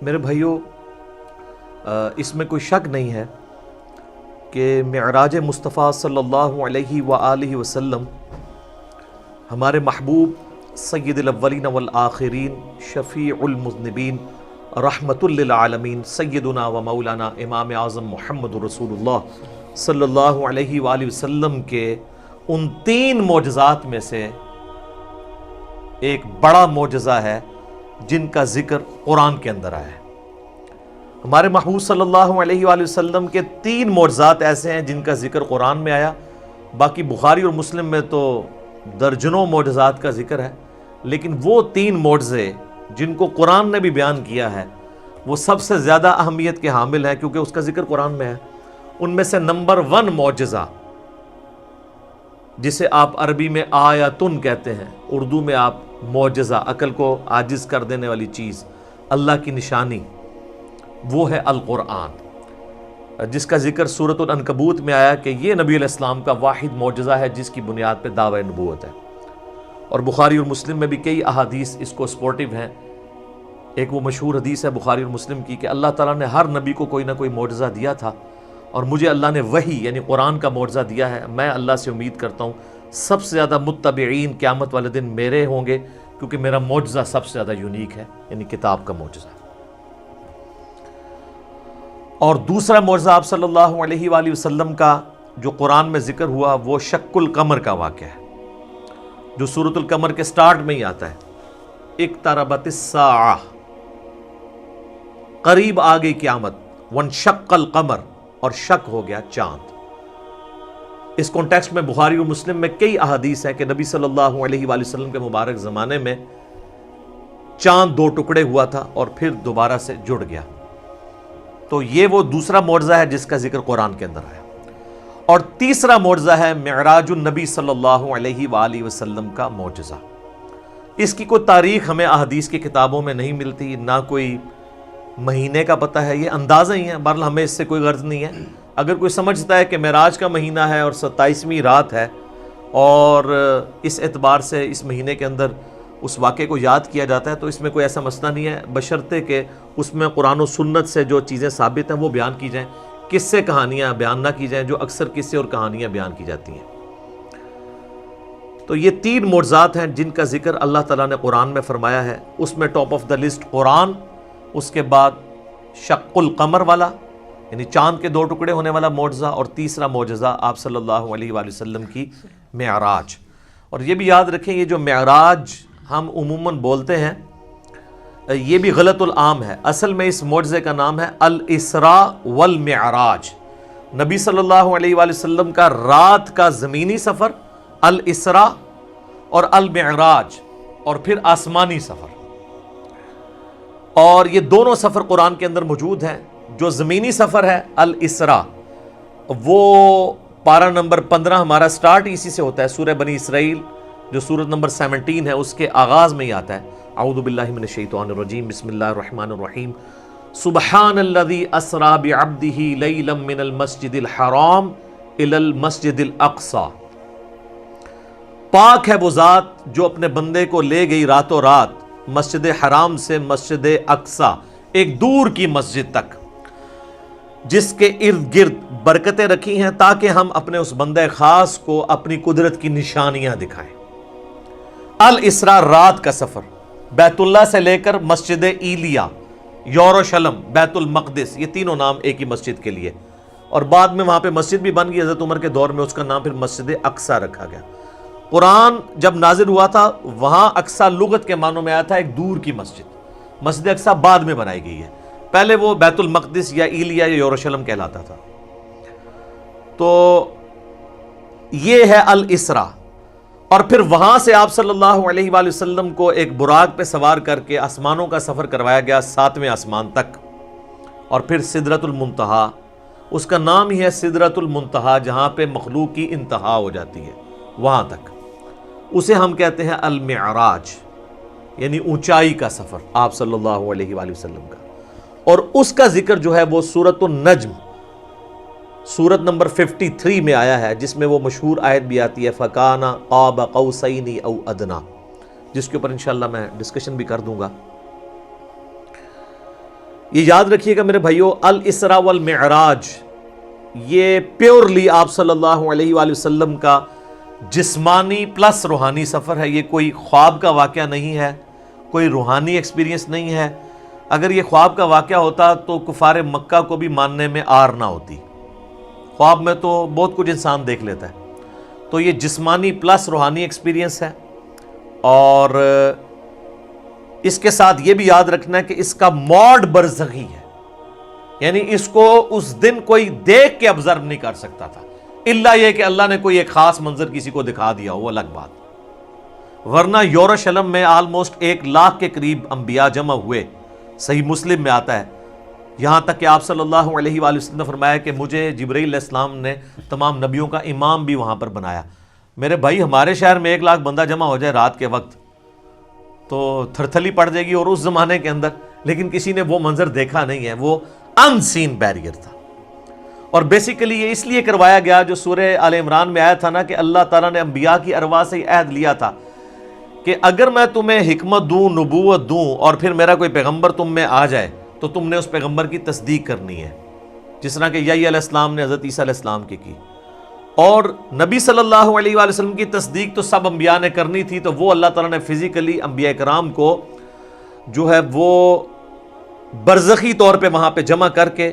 میرے بھائیوں، اس میں کوئی شک نہیں ہے کہ معراج مصطفیٰ صلی اللہ علیہ وآلہ وسلم ہمارے محبوب سید الاولین والآخرین، شفیع المذنبین، رحمت للعالمین، سیدنا و مولانا امام اعظم محمد رسول اللہ صلی اللہ علیہ وآلہ وسلم کے ان 3 معجزات میں سے ایک بڑا معجزہ ہے جن کا ذکر قرآن کے اندر آیا ہے۔ ہمارے محبوب صلی اللہ علیہ وآلہ وسلم کے 3 معجزات ایسے ہیں جن کا ذکر قرآن میں آیا، باقی بخاری اور مسلم میں تو درجنوں معجزات کا ذکر ہے، لیکن وہ 3 معجزے جن کو قرآن نے بھی بیان کیا ہے وہ سب سے زیادہ اہمیت کے حامل ہیں، کیونکہ اس کا ذکر قرآن میں ہے۔ ان میں سے نمبر 1 معجزہ، جسے آپ عربی میں آیتن کہتے ہیں، اردو میں آپ معجزہ، عقل کو عاجز کر دینے والی چیز، اللہ کی نشانی، وہ ہے القرآن، جس کا ذکر سورۃ العنکبوت میں آیا کہ یہ نبی علیہ السلام کا واحد معجزہ ہے جس کی بنیاد پہ دعوی نبوت ہے۔ اور بخاری اور مسلم میں بھی کئی احادیث اس کو سپورٹیو ہیں۔ ایک وہ مشہور حدیث ہے بخاری اور مسلم کی کہ اللہ تعالیٰ نے ہر نبی کو کوئی نہ کوئی معجزہ دیا تھا، اور مجھے اللہ نے وحی یعنی قرآن کا معجزہ دیا ہے۔ میں اللہ سے امید کرتا ہوں سب سے زیادہ متبعین قیامت والے دن میرے ہوں گے، کیونکہ میرا معجزہ سب سے زیادہ یونیک ہے، یعنی کتاب کا معجزہ۔ اور دوسرا معجزہ آپ صلی اللہ علیہ وآلہ وسلم کا جو قرآن میں ذکر ہوا وہ شق القمر کا واقعہ ہے، جو سورۃ القمر کے سٹارٹ میں ہی آتا ہے، اقتربت الساعہ، قریب آ گئی قیامت، وانشق القمر، اور شق ہو گیا چاند۔ اس کانٹیکسٹ میں بخاری اور مسلم میں کئی احادیث ہیں کہ نبی صلی اللہ علیہ وآلہ وسلم کے مبارک زمانے میں چاند 2 ٹکڑے ہوا تھا اور پھر دوبارہ سے جڑ گیا۔ تو یہ وہ دوسرا معجزہ ہے جس کا ذکر قرآن کے اندر ہے۔ اور تیسرا معجزہ ہے معراج النبی صلی اللہ علیہ وآلہ وسلم کا معجزہ۔ اس کی کوئی تاریخ ہمیں احادیث کی کتابوں میں نہیں ملتی، نہ کوئی مہینے کا پتہ ہے، یہ اندازہ ہی ہے، بہرحال ہمیں اس سے کوئی غرض نہیں ہے۔ اگر کوئی سمجھتا ہے کہ معراج کا مہینہ ہے اور 27ویں رات ہے اور اس اعتبار سے اس مہینے کے اندر اس واقعے کو یاد کیا جاتا ہے، تو اس میں کوئی ایسا مسئلہ نہیں ہے، بشرطے کہ اس میں قرآن و سنت سے جو چیزیں ثابت ہیں وہ بیان کی جائیں، قصے کہانیاں بیان نہ کی جائیں جو اکثر قصے اور کہانیاں بیان کی جاتی ہیں۔ تو یہ 3 معجزات ہیں جن کا ذکر اللہ تعالیٰ نے قرآن میں فرمایا ہے۔ اس میں ٹاپ آف دا لسٹ قرآن، اس کے بعد شق القمر والا یعنی چاند کے 2 ٹکڑے ہونے والا معجزہ، اور تیسرا معجزہ آپ صلی اللہ علیہ وآلہ وسلم کی معراج۔ اور یہ بھی یاد رکھیں، یہ جو معراج ہم عموماً بولتے ہیں یہ بھی غلط العام ہے۔ اصل میں اس معجزے کا نام ہے الاسراء والمعراج، نبی صلی اللہ علیہ وآلہ وسلم کا رات کا زمینی سفر الاسراء، اور المعراج اور پھر آسمانی سفر۔ اور یہ دونوں سفر قرآن کے اندر موجود ہیں۔ جو زمینی سفر ہے الاسراء، وہ پارہ نمبر 15 ہمارا سٹارٹ اسی سے ہوتا ہے، سورہ بنی اسرائیل جو سورت نمبر 17 ہے اس کے آغاز میں ہی آتا ہے، اعوذ باللہ من الشیطان الرجیم، بسم اللہ الرحمن الرحیم، سبحان الذی اسری بعبدہ لیلا من المسجد الحرام الی المسجد الاقصی، پاک ہے وہ ذات جو اپنے بندے کو لے گئی راتوں رات مسجد حرام سے مسجد اقصی، ایک دور کی مسجد تک، جس کے ارد گرد برکتیں رکھی ہیں تاکہ ہم اپنے اس بندے خاص کو اپنی قدرت کی نشانیاں دکھائیں۔ الاسراء رات کا سفر، بیت اللہ سے لے کر مسجد ایلیا، یروشلم، بیت المقدس، یہ تینوں نام ایک ہی مسجد کے لیے، اور بعد میں وہاں پہ مسجد بھی بن گئی، حضرت عمر کے دور میں اس کا نام پھر مسجد اقصی رکھا گیا۔ قرآن جب نازل ہوا تھا وہاں اقصی لغت کے معنوں میں آیا تھا ایک دور کی مسجد، مسجد اقصی بعد میں بنائی گئی ہے، پہلے وہ بیت المقدس یا ایلیا یا یروشلم کہلاتا تھا۔ تو یہ ہے الاسراء، اور پھر وہاں سے آپ صلی اللہ علیہ وآلہ وسلم کو ایک براق پہ سوار کر کے آسمانوں کا سفر کروایا گیا 7ویں آسمان تک، اور پھر سدرۃ المنتہا، اس کا نام ہی ہے سدرۃ المنتہا، جہاں پہ مخلوق کی انتہا ہو جاتی ہے، وہاں تک، اسے ہم کہتے ہیں المعراج، یعنی اونچائی کا سفر آپ صلی اللہ علیہ وآلہ وسلم کا۔ اور اس کا ذکر جو ہے وہ سورۃ النجم، سورت نمبر 53 میں آیا ہے، جس میں وہ مشہور آیت بھی آتی ہے فَكَانَ قَابَ قَوْسَيْنِ أَوْ أَدْنَىٰ، جس کے اوپر انشاءاللہ میں ڈسکشن بھی کر دوں گا۔ یہ یاد رکھیے گا میرے بھائیو، الاسراء والمعراج یہ پیورلی آپ صلی اللہ علیہ وآلہ وسلم کا جسمانی پلس روحانی سفر ہے. یہ کوئی خواب کا واقعہ نہیں ہے، کوئی روحانی ایکسپیرینس نہیں ہے. اگر یہ خواب کا واقعہ ہوتا تو کفار مکہ کو بھی ماننے میں آر نہ ہوتی. خواب میں تو بہت کچھ انسان دیکھ لیتا ہے. تو یہ جسمانی پلس روحانی ایکسپیرینس ہے. اور اس کے ساتھ یہ بھی یاد رکھنا ہے کہ اس کا موڈ برزخی ہے، یعنی اس کو اس دن کوئی دیکھ کے آبزرو نہیں کر سکتا تھا، الا یہ کہ اللہ نے کوئی ایک خاص منظر کسی کو دکھا دیا وہ الگ بات. ورنہ یروشلم میں آلموسٹ 1,00,000 کے قریب انبیاء جمع ہوئے. صحیح مسلم میں آتا ہے، یہاں تک کہ آپ صلی اللہ علیہ وآلہ وسلم نے فرمایا کہ مجھے جبرائیل علیہ السلام نے تمام نبیوں کا امام بھی وہاں پر بنایا. میرے بھائی ہمارے شہر میں 1,00,000 بندہ جمع ہو جائے رات کے وقت تو تھرتھلی پڑ جائے گی، اور اس زمانے کے اندر لیکن کسی نے وہ منظر دیکھا نہیں ہے. وہ ان سین بیریئر تھا. اور بیسیکلی یہ اس لیے کروایا گیا، جو سورہ آل عمران میں آیا تھا نا کہ اللہ تعالیٰ نے انبیاء کی ارواح سے عہد لیا تھا کہ اگر میں تمہیں حکمت دوں، نبوت دوں، اور پھر میرا کوئی پیغمبر تم میں آ جائے تو تم نے اس پیغمبر کی تصدیق کرنی ہے، جس طرح کہ یحییٰ علیہ السلام نے حضرت عیسیٰ علیہ السلام کی. اور نبی صلی اللہ علیہ وآلہ وسلم کی تصدیق تو سب انبیاء نے کرنی تھی، تو وہ اللہ تعالیٰ نے فزیکلی انبیاء کرام کو جو ہے وہ برزخی طور پہ وہاں پہ جمع کر کے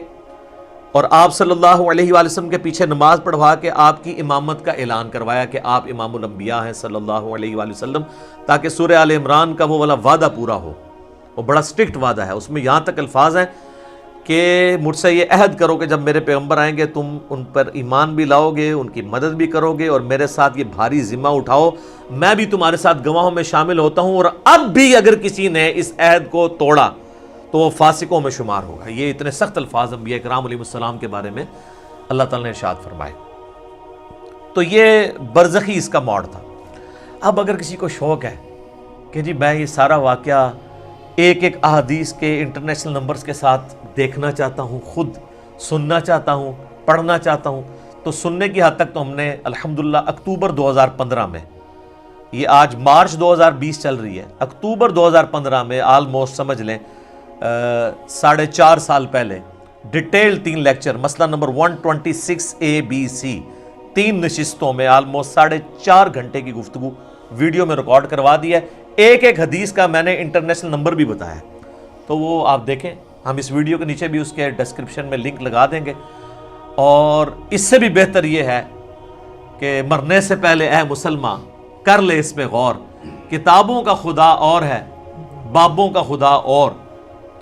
اور آپ صلی اللہ علیہ وآلہ وسلم کے پیچھے نماز پڑھوا کے آپ کی امامت کا اعلان کروایا کہ آپ امام الانبیاء ہیں صلی اللہ علیہ وآلہ وسلم، تاکہ سورہ آل عمران کا وہ والا وعدہ پورا ہو. وہ بڑا سٹرکٹ وعدہ ہے، اس میں یہاں تک الفاظ ہیں کہ مجھ سے یہ عہد کرو کہ جب میرے پیغمبر آئیں گے تم ان پر ایمان بھی لاؤ گے، ان کی مدد بھی کرو گے، اور میرے ساتھ یہ بھاری ذمہ اٹھاؤ، میں بھی تمہارے ساتھ گواہوں میں شامل ہوتا ہوں. اور اب بھی اگر کسی نے اس عہد کو توڑا تو وہ فاسقوں میں شمار ہوگا. یہ اتنے سخت الفاظ انبیاء کرام علیہ السلام کے بارے میں اللہ تعالیٰ نے ارشاد فرمائے. تو یہ برزخی اس کا موڈ تھا. اب اگر کسی کو شوق ہے کہ جی میں یہ سارا واقعہ ایک ایک احادیث کے انٹرنیشنل نمبرز کے ساتھ دیکھنا چاہتا ہوں، خود سننا چاہتا ہوں، پڑھنا چاہتا ہوں، تو سننے کی حد تک تو ہم نے الحمدللہ اکتوبر 2015 میں، یہ آج مارچ 2020 چل رہی ہے، اکتوبر 2015 میں آلموسٹ سمجھ لیں 4.5 سال پہلے ڈیٹیل 3 لیکچر مسئلہ نمبر 126 ABC 3 نشستوں میں آلموسٹ 4.5 گھنٹے کی گفتگو ویڈیو میں ریکارڈ کروا دی ہے. ایک ایک حدیث کا میں نے انٹرنیشنل نمبر بھی بتایا، تو وہ آپ دیکھیں، ہم اس ویڈیو کے نیچے بھی اس کے ڈسکرپشن میں لنک لگا دیں گے. اور اس سے بھی بہتر یہ ہے کہ مرنے سے پہلے اے مسلمان کر لے اس پہ غور. کتابوں کا خدا اور ہے، بابوں کا خدا اور.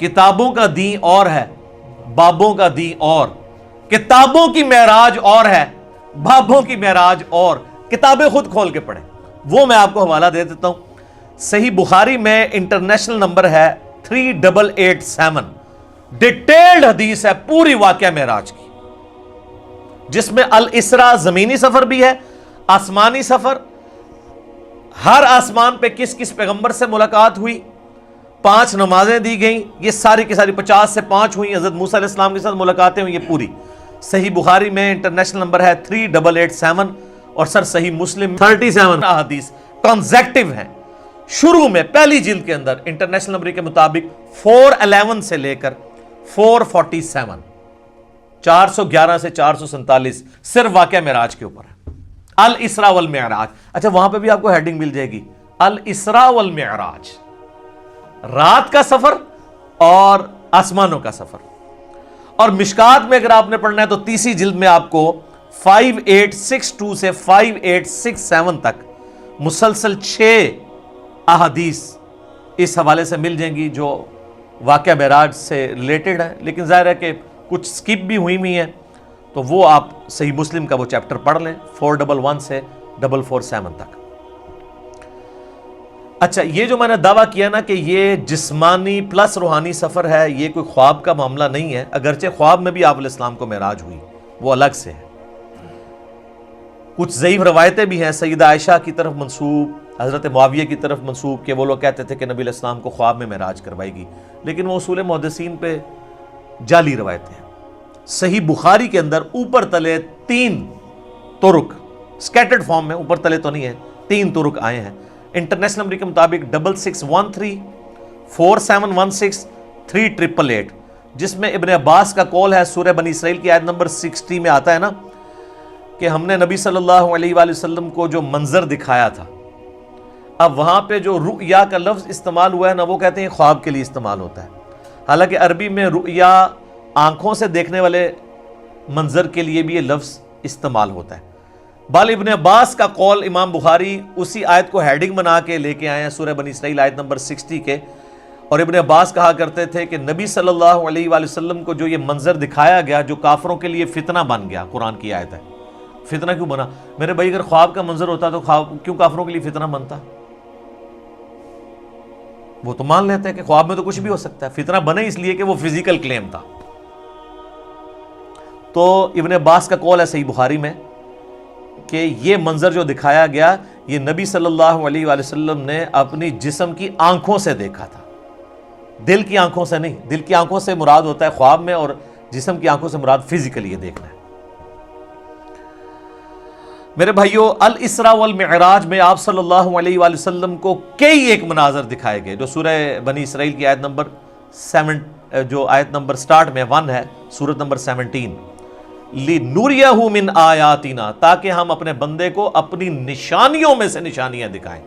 کتابوں کا دین اور ہے، بابوں کا دین اور. کتابوں کی معراج اور ہے، بابوں کی معراج اور. کتابیں خود کھول کے پڑھیں، وہ میں آپ کو حوالہ دے دیتا ہوں. صحیح بخاری میں انٹرنیشنل نمبر ہے 3887، ڈیٹیلڈ حدیث ہے پوری واقعہ معراج کی، جس میں الاسراء زمینی سفر بھی ہے، آسمانی سفر، ہر آسمان پہ کس کس پیغمبر سے ملاقات ہوئی، 5 نمازیں دی گئیں، یہ ساری کی ساری 50 سے 5 ہوئی، حضرت موسیٰ علیہ السلام کے ساتھ ملاقاتیں ہوئی، یہ پوری صحیح بخاری میں انٹرنیشنل نمبر ہے 3887. اور سر صحیح مسلم 37 احادیث ٹرانزیکٹیو ہیں. شروع میں پہلی جلد کے اندر انٹرنیشنل نمبر کے مطابق 411 سے لے کر 447، 411 سے 447 صرف واقعہ معراج کے اوپر ہے، الاسراء والمعراج. اچھا وہاں پہ بھی آپ کو ہیڈنگ مل جائے گی، الاسراء والمعراج، رات کا سفر اور آسمانوں کا سفر. اور مشکات میں اگر آپ نے پڑھنا ہے تو تیسری جلد میں آپ کو 5862 سے 5867 تک مسلسل 6 احادیث اس حوالے سے مل جائیں گی جو واقعہ معراج سے ریلیٹڈ ہے. لیکن ظاہر ہے کہ کچھ سکپ بھی ہوئی ہیں، تو وہ آپ صحیح مسلم کا وہ چیپٹر پڑھ لیں 411 سے 447 تک. اچھا یہ جو میں نے دعویٰ کیا نا کہ یہ جسمانی پلس روحانی سفر ہے، یہ کوئی خواب کا معاملہ نہیں ہے، اگرچہ خواب میں بھی آپ علیہ السلام کو معراج ہوئی، وہ الگ سے ہے. کچھ ضعیف روایتیں بھی ہیں سیدہ عائشہ کی طرف منسوب، حضرت معاویہ کی طرف منسوب، کہ وہ لوگ کہتے تھے کہ نبی علیہ السلام کو خواب میں معراج کروائی گی، لیکن وہ اصول محدثین پہ جعلی روایتیں ہیں. صحیح بخاری کے اندر اوپر تلے 3 طرق سکیٹرڈ فارم میں، اوپر تلے تو نہیں ہے، 3 طرق آئے ہیں. انٹرنیشنل نمبر کے مطابق 6613، 4716، 3888، جس میں ابن عباس کا قول ہے، سورہ بنی اسرائیل کی آیت نمبر 60 میں آتا ہے نا کہ ہم نے نبی صلی اللہ علیہ وآلہ وسلم کو جو منظر دکھایا تھا. اب وہاں پہ جو رؤیا کا لفظ استعمال ہوا ہے نا، وہ کہتے ہیں خواب کے لیے استعمال ہوتا ہے، حالانکہ عربی میں رؤیا آنکھوں سے دیکھنے والے منظر کے لیے بھی یہ لفظ استعمال ہوتا ہے. بال ابن عباس کا قول امام بخاری اسی آیت کو ہیڈنگ بنا کے لے کے آئے ہیں، سورہ بنی اسرائیل آیت نمبر 60 کے. اور ابن عباس کہا کرتے تھے کہ نبی صلی اللہ علیہ وآلہ وسلم کو جو یہ منظر دکھایا گیا جو کافروں کے لیے فتنہ بن گیا، قرآن کی آیت ہے. فتنہ کیوں بنا؟ میرے بھائی اگر خواب کا منظر ہوتا تو خواب کیوں کافروں کے لیے فتنہ بنتا؟ وہ تو مان لیتے ہیں کہ خواب میں تو کچھ بھی ہو سکتا ہے، فتنہ بنے اس لیے کہ وہ فزیکل کلیم تھا. تو ابن عباس کا قول ہے صحیح بخاری میں کہ یہ منظر جو دکھایا گیا یہ نبی صلی اللہ علیہ وآلہ وسلم نے اپنی جسم کی آنکھوں سے دیکھا تھا، دل کی آنکھوں سے نہیں. دل کی آنکھوں سے مراد ہوتا ہے خواب میں، اور جسم کی آنکھوں سے مراد فزیکلی یہ دیکھنا ہے. میرے بھائیو، الاسراء والمعراج میں آپ صلی اللہ علیہ وآلہ وسلم کو کئی ایک مناظر دکھائے گئے، جو سورہ بنی اسرائیل کی آیت نمبر 7 جو آیت نمبر سٹارٹ میں 1 ہے، سورت نمبر 17، لِنُرِيَهُ مِنْ آیاتنا، تاکہ ہم اپنے بندے کو اپنی نشانیوں میں سے نشانیاں دکھائیں.